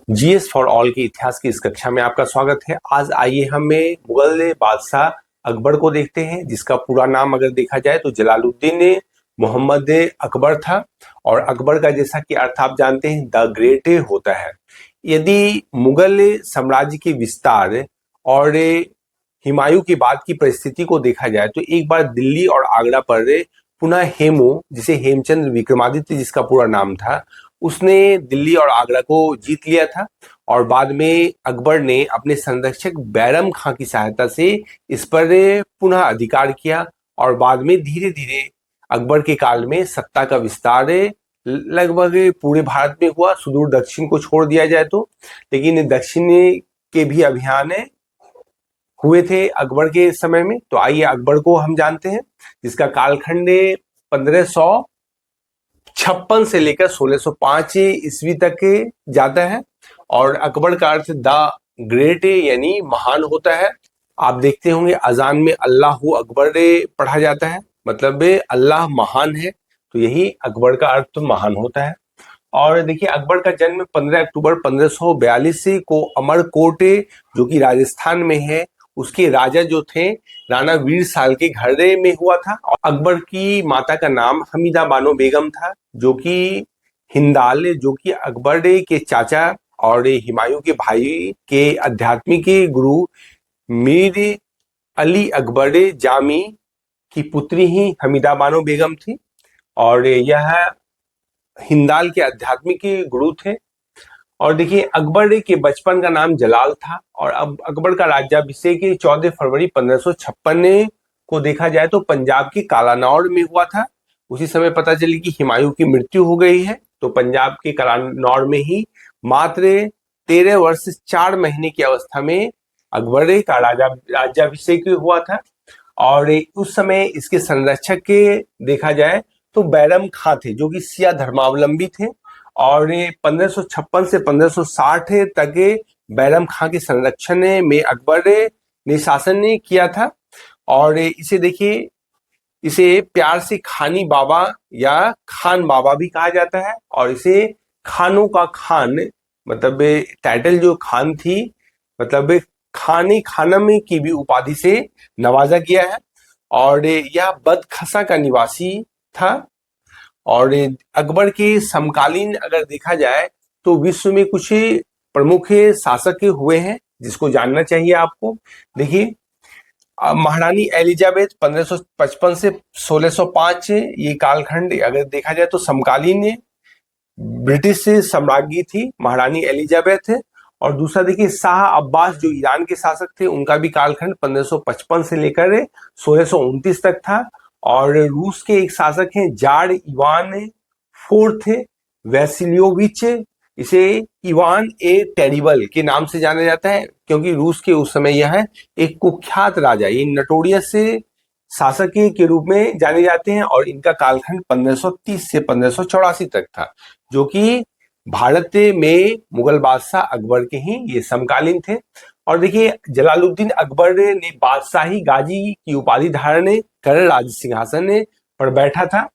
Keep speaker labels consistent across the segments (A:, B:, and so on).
A: GS for all के इतिहास की इस कक्षा में आपका स्वागत है। आज आइए हमें मुगल बादशाह अकबर को देखते हैं, जिसका पूरा नाम अगर देखा जाए तो जलालुद्दीन मोहम्मद अकबर था। और अकबर का जैसा कि अर्थ आप जानते हैं द ग्रेट होता है। यदि मुगल साम्राज्य के विस्तार और हुमायूं के बाद की परिस्थिति को देखा जाए तो एक बार दिल्ली और आगरा पर पुनः जिसे हेमचंद्र विक्रमादित्य जिसका पूरा नाम था, उसने दिल्ली और आगरा को जीत लिया था। और बाद में अकबर ने अपने संरक्षक बैरम खां की सहायता से इस पर पुनः अधिकार किया। और बाद में धीरे धीरे अकबर के काल में सत्ता का विस्तार लगभग पूरे भारत में हुआ, सुदूर दक्षिण को छोड़ दिया जाए तो। लेकिन दक्षिण के भी अभियान हुए थे अकबर के समय में। तो आइए अकबर को हम जानते हैं, जिसका कालखंड 1556 से लेकर 1605 ईस्वी तक जाता है। और अकबर का अर्थ द ग्रेट यानी महान होता है। आप देखते होंगे अजान में अल्लाहू अकबर पढ़ा जाता है, मतलब अल्लाह महान है। तो यही अकबर का अर्थ महान होता है। और देखिए अकबर का जन्म 15 अक्टूबर 1542 को अमरकोट जो कि राजस्थान में है, उसके राजा जो थे राणा वीर साल के घर में हुआ था। और अकबर की माता का नाम हमीदा बानो बेगम था, जो कि हिंदाल जो कि अकबर के चाचा और हुमायूं के भाई के आध्यात्मिक गुरु मीर अली अकबर जामी की पुत्री ही हमीदा बानो बेगम थी। और यह हिंदाल के आध्यात्मिक गुरु थे। और देखिए अकबर के बचपन का नाम जलाल था। और अब अकबर का राज्याभिषेक 14 फरवरी 1556 को देखा जाए तो पंजाब के कालानौर में हुआ था। उसी समय पता चली कि हुमायूं की मृत्यु हो गई है। तो पंजाब के कालानौर में ही मात्र 13 वर्ष 4 महीने की अवस्था में अकबर का राज्याभिषेक हुआ था। और उस समय इसके संरक्षक के देखा जाए तो बैरम खां थे, जो कि सिया धर्मावलंबी थे। और 1556 से 1560 तक बैरम खां के संरक्षण में अकबर ने शासन किया था। और इसे देखिए, इसे प्यार से खानी बाबा या खान बाबा भी कहा जाता है। और इसे खानों का खान, मतलब टाइटल जो खान थी, मतलब खानी खानम की भी उपाधि से नवाजा गया है। और यह बदखसा का निवासी था। और अकबर के समकालीन अगर देखा जाए तो विश्व में कुछ प्रमुख शासक हुए हैं, जिसको जानना चाहिए आपको। देखिए महारानी एलिजाबेथ 1555 से 1605 ये कालखंड अगर देखा जाए तो समकालीन ब्रिटिश सम्राज्ञी थी महारानी एलिजाबेथ। और दूसरा देखिए शाह अब्बास जो ईरान के शासक थे, उनका भी कालखंड 1555 से लेकर 1629 तक था। और रूस के एक शासक हैं जार इवान फोर्थ वैसिलियोविच, इसे इवान ए टेरिबल के नाम से जाना जाता है, क्योंकि रूस के उस समय यह एक कुख्यात राजा, ये नटोरियस शासक के रूप में जाने जाते हैं। और इनका कालखंड 1530 से 1584 तक था, जो कि भारत में मुगल बादशाह अकबर के ही ये समकालीन थे। और देखिए जलालुद्दीन अकबर ने बादशाही गाजी की उपाधि धारण कर राज सिंहासन पर बैठा था।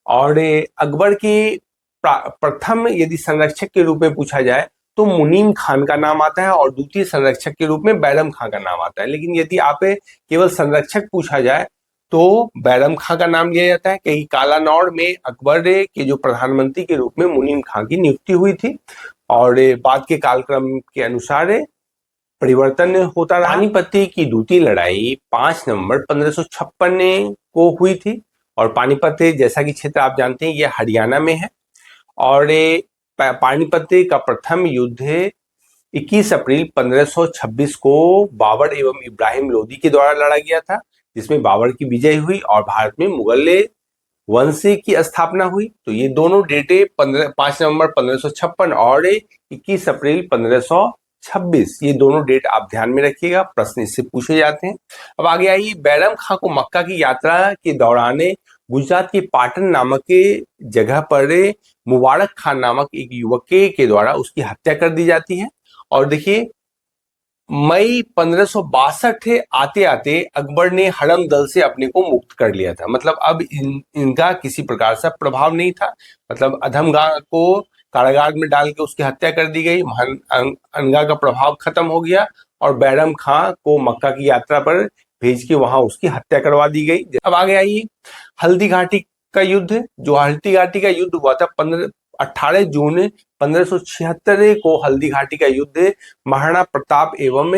A: और अकबर के प्रथम यदि संरक्षक के रूप में पूछा जाए तो मुनीम खान का नाम आता है, और द्वितीय संरक्षक के रूप में बैरम खां का नाम आता है। लेकिन यदि आप केवल संरक्षक पूछा जाए तो बैरम खां का नाम लिया जाता है, कहीं कालानौर में अकबर के जो प्रधानमंत्री के रूप में मुनीम खां की नियुक्ति हुई थी। और बाद के कालक्रम के अनुसार परिवर्तन होता रहा। पानीपत की दूसरी लड़ाई 5 नवंबर 1556 को हुई थी। और पानीपत जैसा कि क्षेत्र आप जानते हैं यह हरियाणा में है। और पानीपत का प्रथम युद्ध 21 अप्रैल 1526 को बाबर एवं इब्राहिम लोदी के द्वारा लड़ा गया था, जिसमें बाबर की विजय हुई और भारत में मुगल वंश की स्थापना हुई। तो ये दोनों डेटे 5 नवंबर 1556 और 21 अप्रैल 1526, ये दोनों डेट आप ध्यान में रखिएगा, प्रश्न इससे पूछे जाते हैं। अब आगे आइए, बैरम खां को मक्का की यात्रा के दौरान गुजरात के पाटन नामक जगह पर मुबारक खान नामक एक युवक के द्वारा उसकी हत्या कर दी जाती है। और देखिए मई 1562 आते आते अकबर ने हड़म दल से अपने को मुक्त कर लिया था। मतलब अब इनका किसी प्रकार से प्रभाव नहीं था। मतलब अधमगा को कारागार में डाल के उसकी हत्या कर दी गई। अनगा का प्रभाव खत्म हो गया और बैरम खां को मक्का की यात्रा पर भेज के वहां उसकी हत्या करवा दी गई। अब आगे आइए हल्दी घाटी का युद्ध। जो हल्दी घाटी का युद्ध हुआ था 18 जून 1576 को हल्दी घाटी का युद्ध महाराणा प्रताप एवं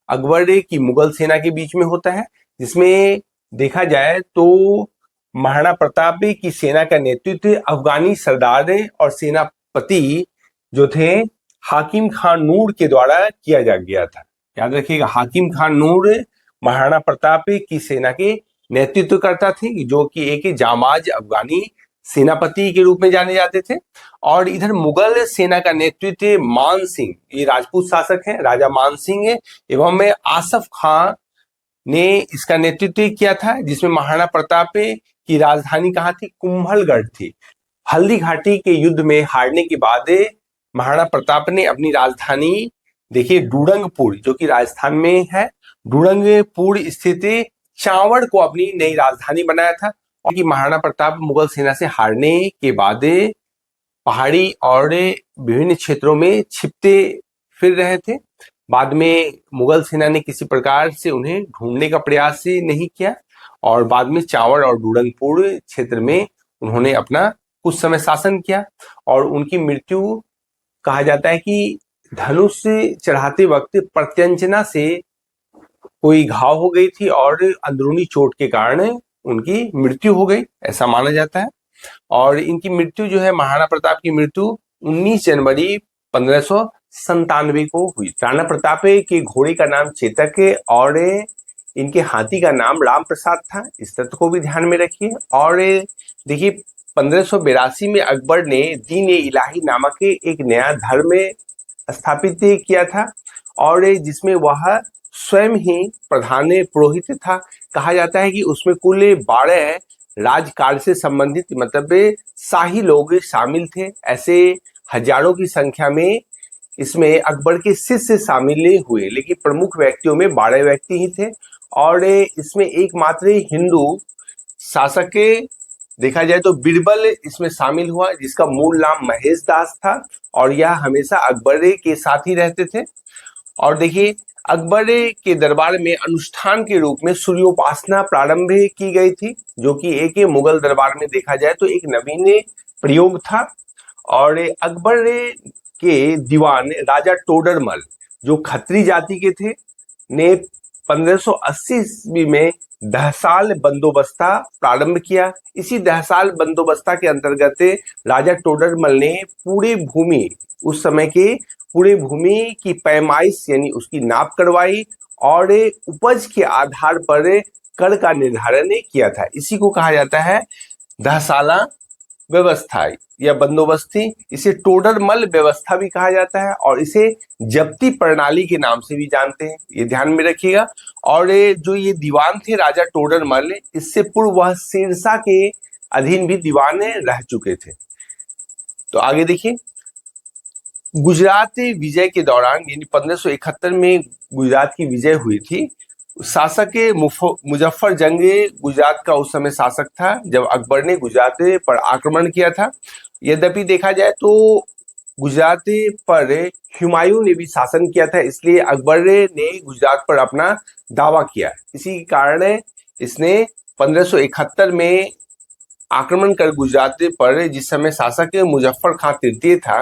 A: अकबर की मुगल सेना के बीच में होता है, जिसमें देखा जाए तो महाराणा प्रताप की सेना का नेतृत्व अफगानी सरदार और सेनापति जो थे हाकिम खान नूर के द्वारा किया गया था। याद रखिएगा, हाकिम खान नूर महाराणा प्रताप की सेना के नेतृत्व करता थे, जो कि एक जामाज अफगानी सेनापति के रूप में जाने जाते थे। और इधर मुगल सेना का नेतृत्व मान सिंह, ये राजपूत शासक हैं, राजा मान सिंह एवं आसफ खां ने इसका नेतृत्व किया था, जिसमें महाराणा प्रताप की राजधानी कहाँ थी? कुंभलगढ़ थी। हल्दी घाटी के युद्ध में हारने के बाद महाराणा प्रताप ने अपनी राजधानी देखिए डूरंगपुर, जो कि राजस्थान में है, डूरंगपुर स्थित चावड़ को अपनी नई राजधानी बनाया था। और कि महाराणा प्रताप मुगल सेना से हारने के बाद पहाड़ी और विभिन्न क्षेत्रों में छिपते फिर रहे थे। बाद में मुगल सेना ने किसी प्रकार से उन्हें ढूंढने का प्रयास नहीं किया और बाद में चावड़ और डूरंगपुर क्षेत्र में उन्होंने अपना कुछ समय शासन किया। और उनकी मृत्यु कहा जाता है कि धनुष चढ़ाते वक्त प्रत्यंचना से कोई घाव हो गई थी और अंदरूनी चोट के कारण उनकी मृत्यु हो गई, ऐसा माना जाता है। और इनकी मृत्यु जो है, महाराणा प्रताप की मृत्यु 19 जनवरी 1597 को हुई। राणा प्रताप के घोड़े का नाम चेतक और इनके हाथी का नाम राम प्रसाद था, इस तथ्य को भी ध्यान में रखिए। और देखिए 1582 में अकबर ने दीन ए इलाही नामक एक नया धर्म स्थापित किया था और जिसमें वह स्वयं ही प्रधान पुरोहित था। कहा जाता है कि उसमें कुल 12 राजकार्य से संबंधित मतलब शाही लोग शामिल थे। ऐसे हजारों की संख्या में इसमें अकबर के शिष्य शामिल हुए, लेकिन प्रमुख व्यक्तियों में 12 व्यक्ति ही थे। और इसमें एकमात्र हिंदू शासक देखा जाए तो बीरबल इसमें शामिल हुआ, जिसका मूल नाम महेश दास था और यह हमेशा अकबर के साथ ही रहते थे। और देखिए अकबर के दरबार में अनुष्ठान के रूप में सूर्योपासना प्रारंभ की गई थी, जो कि एक मुगल दरबार में देखा जाए तो एक नवीन प्रयोग था। और अकबर के दीवान राजा टोडरमल, जो खत्री जाति के थे, ने 1580 ईस्वी में दहसाल बंदोबस्ता प्रारंभ किया। इसी दहसाल बंदोबस्ता के अंतर्गत राजा टोडरमल ने पूरे भूमि, उस समय के पूरे भूमि की पैमाइश यानी उसकी नाप करवाई और उपज के आधार पर कर का निर्धारण किया था। इसी को कहा जाता है दहसाला व्यवस्था या बंदोबस्ती। इसे टोडरमल व्यवस्था भी कहा जाता है और इसे जब्ती प्रणाली के नाम से भी जानते हैं, ये ध्यान में रखिएगा। और जो ये दीवान थे राजा टोडरमल, इससे पूर्व वह शेरशाह के अधीन भी दीवान रह चुके थे। तो आगे देखिए, गुजरात विजय के दौरान यानी 1571 में गुजरात की विजय हुई थी। शासक मुजफ्फर जंग गुजरात का उस समय शासक था जब अकबर ने गुजरात पर आक्रमण किया था। यद्यपि देखा जाए तो गुजरात पर हुमायूं ने भी शासन किया था, इसलिए अकबर ने गुजरात पर अपना दावा किया। इसी कारण इसने 1571 में आक्रमण कर गुजरात पर, जिस समय शासक मुजफ्फर खां तृतीय था,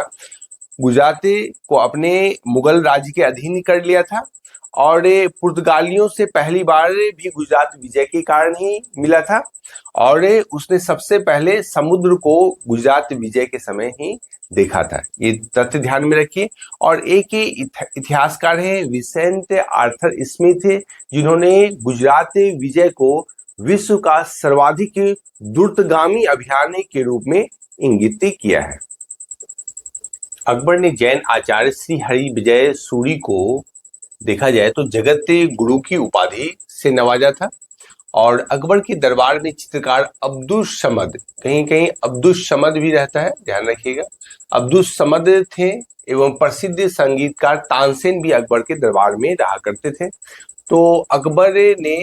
A: गुजरात को अपने मुगल राज्य के अधीन कर लिया था। और पुर्तगालियों से पहली बार भी गुजरात विजय के कारण ही मिला था और उसने सबसे पहले समुद्र को गुजरात विजय के समय ही देखा था, ये तथ्य ध्यान में रखिए। और एक इतिहासकार है विसेंट आर्थर स्मिथ, जिन्होंने गुजरात विजय को विश्व का सर्वाधिक द्रुतगामी अभियान के रूप में इंगित किया है। अकबर ने जैन आचार्य श्री हरि विजय सूरी को देखा जाए तो जगत गुरु की उपाधि से नवाजा था। और अकबर के दरबार में चित्रकार अब्दुस समद, कहीं कहीं अब्दुस समद भी रहता है, ध्यान रखिएगा, अब्दुस समद थे। एवं प्रसिद्ध संगीतकार तानसेन भी अकबर के दरबार में रहा करते थे। तो अकबर ने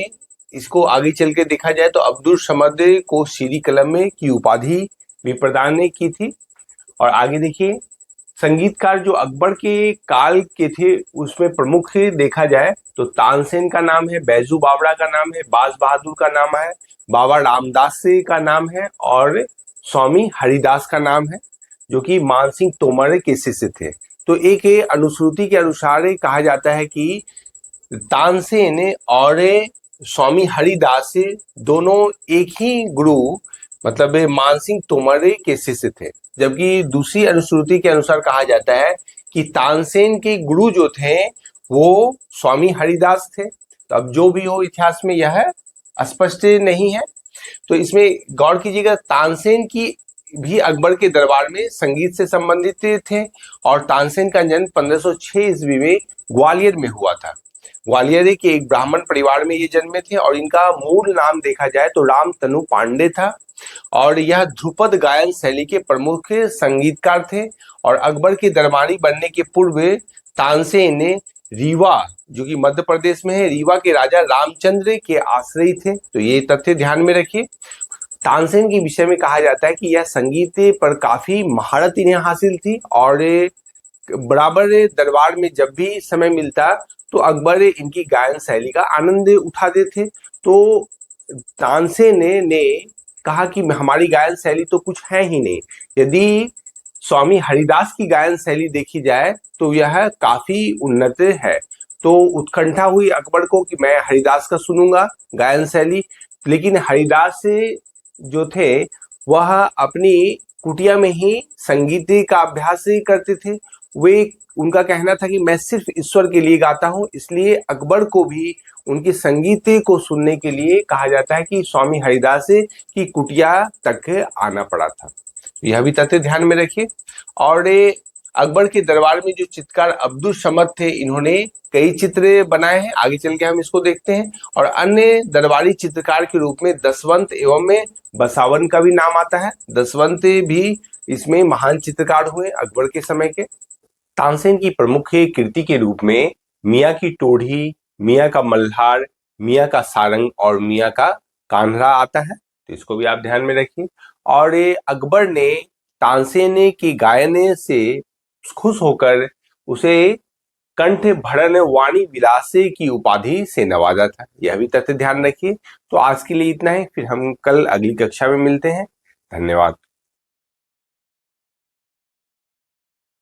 A: इसको आगे चल के देखा जाए तो अब्दुस समद को श्री कलम की उपाधि भी प्रदान की थी। और आगे देखिए, संगीतकार जो अकबर के काल के थे उसमें प्रमुख देखा जाए तो तानसेन का नाम है, बैजू बावरा का नाम है, बाज बहादुर का नाम है, बाबा रामदास का नाम है और स्वामी हरिदास का नाम है, जो कि मानसिंह तोमर के शिष्य थे। तो एक अनुश्रुति के अनुसार कहा जाता है कि तानसेन और स्वामी हरिदास दोनों एक ही गुरु मतलब मानसिंह तोमर के शिष्य थे। जबकि दूसरी अनुश्रुति के अनुसार कहा जाता है कि तानसेन के गुरु जो थे वो स्वामी हरिदास थे। तो अब जो भी हो इतिहास में यह स्पष्ट नहीं है। तो इसमें गौर कीजिएगा, तानसेन की भी अकबर के दरबार में संगीत से संबंधित थे और तानसेन का जन्म 1506 ईस्वी में ग्वालियर में हुआ था। ग्वालियर के एक ब्राह्मण परिवार में ये जन्मे थे और इनका मूल नाम देखा जाए तो रामतनु पांडे था और यह ध्रुपद गायन शैली के प्रमुख संगीतकार थे। और अकबर के दरबारी बनने के पूर्व तानसेन ने रीवा, जो कि मध्य प्रदेश में है, रीवा के राजा रामचंद्र के आश्रय थे। तो ये तथ्य ध्यान में रखिए। तानसेन के विषय में कहा जाता है कि यह संगीत पर काफी महारत इन्हें हासिल थी और बराबर दरबार में जब भी समय मिलता तो अकबर इनकी गायन शैली का आनंद उठाते थे। तो तानसेन ने कहा कि हमारी गायन शैली तो कुछ है ही नहीं, यदि स्वामी हरिदास की गायन शैली देखी जाए तो यह काफी उन्नत है। तो उत्कंठा हुई अकबर को कि मैं हरिदास का सुनूंगा गायन शैली। लेकिन हरिदास जो थे वह अपनी कुटिया में ही संगीत का अभ्यास करते थे। वे उनका कहना था कि मैं सिर्फ ईश्वर के लिए गाता हूँ, इसलिए अकबर को भी उनके संगीत को सुनने के लिए कहा जाता है कि स्वामी हरिदास की कुटिया तक आना पड़ा था। यह भी तथ्य ध्यान में रखिए। और अकबर के दरबार में जो चित्रकार अब्दुल समद थे, इन्होंने कई चित्र बनाए हैं, आगे चल के हम इसको देखते हैं। और अन्य दरबारी चित्रकार के रूप में दसवंत एवं बसावन का भी नाम आता है। दसवंत भी इसमें महान चित्रकार हुए अकबर के समय के। तानसेन की प्रमुख कृति के रूप में मियाँ की टोढ़ी, मियाँ का मल्हार, मियाँ का सारंग और मियाँ का कान्हरा आता है। तो इसको भी आप ध्यान में रखिए। और अकबर ने तानसेन की गायन से खुश होकर उसे कंठ भरण वाणी विलास की उपाधि से नवाजा था। यह भी तथ्य ध्यान रखिए। तो आज के लिए इतना ही, फिर हम कल अगली कक्षा में मिलते हैं। धन्यवाद।